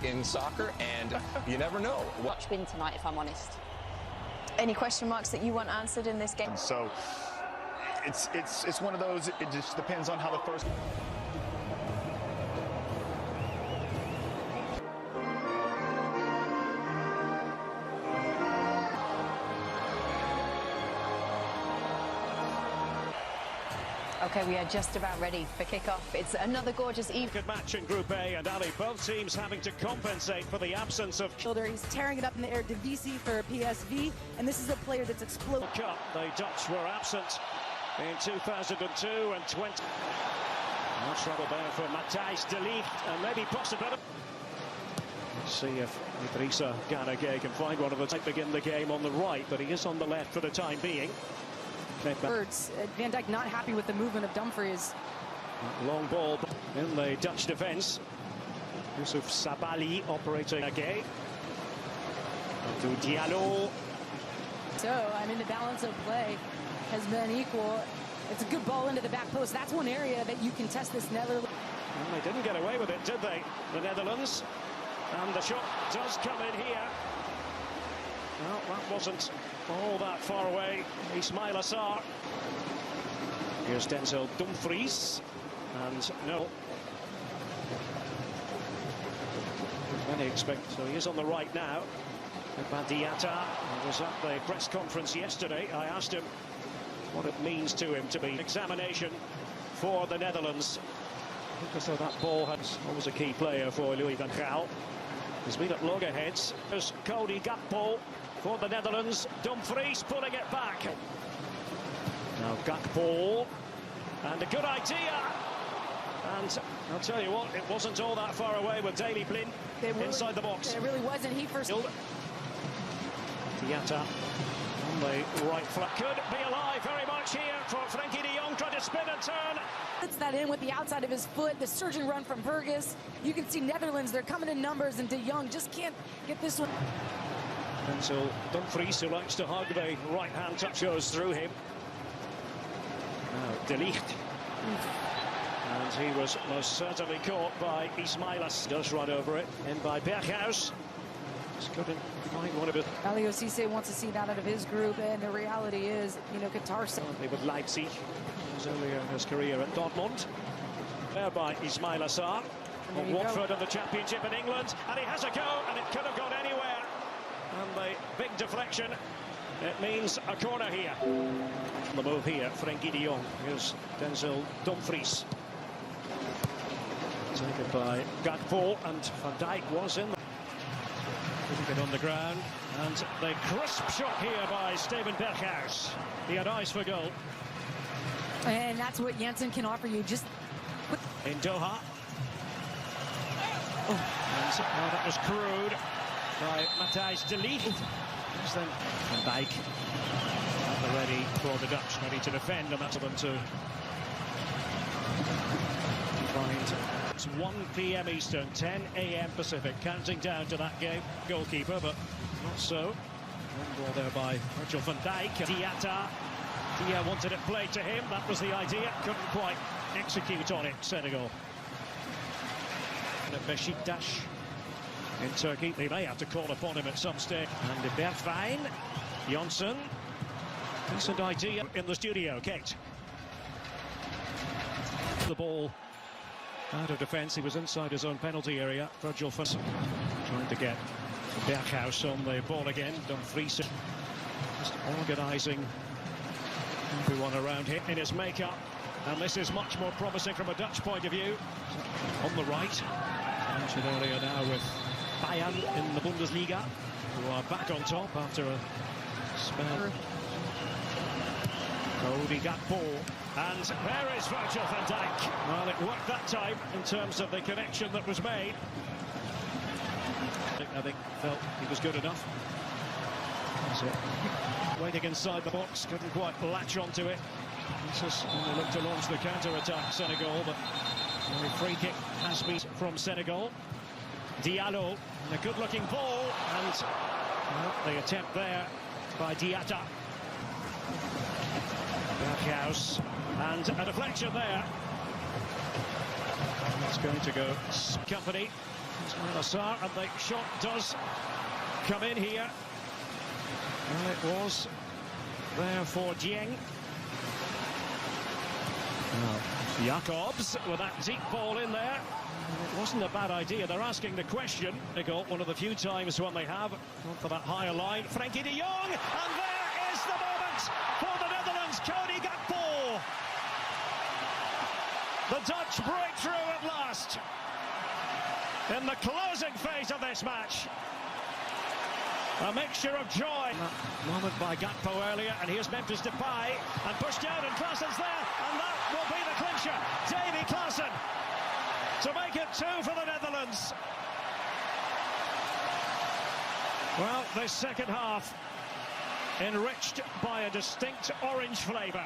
in soccer, and you never know. Watch win tonight, if I'm honest. Any question marks that you want answered in this game? So it's one of those, it just depends on how the first... Okay, we are just about ready for kickoff. It's another gorgeous evening. Good match in Group A, and Ali, both teams having to compensate for the absence of... He's tearing it up in the air to VC for PSV, and this is a player that's exploded. Cup, the Dutch were absent in 2002 and 20. No trouble there for Matthijs de Ligt, and maybe possibility. Let's see if Idrissa Gana Gueye can find one of the to begin the game on the right, but he is on the left for the time being. Birds. Van Dijk not happy with the movement of Dumfries. Long ball in the Dutch defence. Yusuf Sabali operating again. To Diallo. So, I mean, the balance of play has been equal. It's a good ball into the back post. That's one area that you can test this Netherlands. Well, they didn't get away with it, did they? The Netherlands. And the shot does come in here. Well, that wasn't all that far away. Ismail Assar. Here's Denzel Dumfries. And no. Many expect, so he is on the right now. Diatta. I was at the press conference yesterday. I asked him what it means to him to be an examination for the Netherlands. Because that ball has always a key player for Louis van Gaal. He's been at loggerheads. There's Cody Gakpo for the Netherlands. Dumfries pulling it back. Now Gakpo. And a good idea. And I'll tell you what, it wasn't all that far away with Daley Blind inside the box. It really wasn't. He first. Diatta on the right flank. Could be alive very much here for Frenkie de Jong, trying to spin and turn. Puts that in with the outside of his foot. The surging run from Burgess. You can see Netherlands, they're coming in numbers, and de Jong just can't get this one. And so Dumfries, who likes to hug the right-hand touch, goes through him. Now De Ligt. And he was most certainly caught by Ismailas. Does run over it. In by Berghuis. Just couldn't find one of it. Aliou Cisse wants to see that out of his group, and the reality is, you know, Qatar. With Leipzig. He was earlier in his career at Dortmund. There by Ismail Assar. Of Watford in the Championship in England. And he has a go, and it could have gone anywhere. And the big deflection, it means a corner here. The move here, Frenkie de Jong. Here's Denzel Dumfries. Taken by Gakpo, and Van Dijk was in. Couldn't get on the ground. And the crisp shot here by Steven Berghuis. He had eyes for goal. And that's what Jensen can offer you. Just in Doha. Oh. And now that was crude by Matthijs de Ligt. Then Van Dijk at the ready for the Dutch, ready to defend, and that's for them to find. It's 1 p.m. Eastern, 10 a.m. Pacific, counting down to that game. Goalkeeper, but not so. One ball there by Virgil van Dijk. Diatta. Dia wanted it played to him. That was the idea. Couldn't quite execute on it, Senegal. And at Beşiktaş in Turkey, they may have to call upon him at some stage. And de Bergwijn, Johnson. Decent idea in the studio, Kate. The ball out of defence. He was inside his own penalty area. Virgil van Dijk trying to get Berghuis on the ball again. Dumfries just organising everyone around him in his makeup. And this is much more promising from a Dutch point of view. On the right. I mentioned earlier now with Bayern in the Bundesliga, who are back on top after a spell. Cody Gakpo. And there is Virgil van Dijk. Well, it worked that time in terms of the connection that was made. I think felt he was good enough. That's it. Waiting inside the box, couldn't quite latch onto it. This is when they look to launch the counter-attack, Senegal, but the free kick has been from Senegal. Diallo, and a good-looking ball, and the attempt there by Diatta. Berghuis, and a deflection there. It's going to go company. Assar, and the shot does come in here. Well, it was there for Dieng. Jacobs with that deep ball in there. It wasn't a bad idea. They're asking the question. They got one of the few times when they have gone for that higher line. Frankie de Jong, and there is the moment for the Netherlands. Cody Gakpo. The Dutch break through at last in the closing phase of this match. A mixture of joy. Moment by Gakpo earlier, and here's Memphis Depay, and pushed out, and Klaasen's there, and that will be the clincher. Davy Klaasen to make it 2 for the Netherlands. Well, this second half enriched by a distinct orange flavour.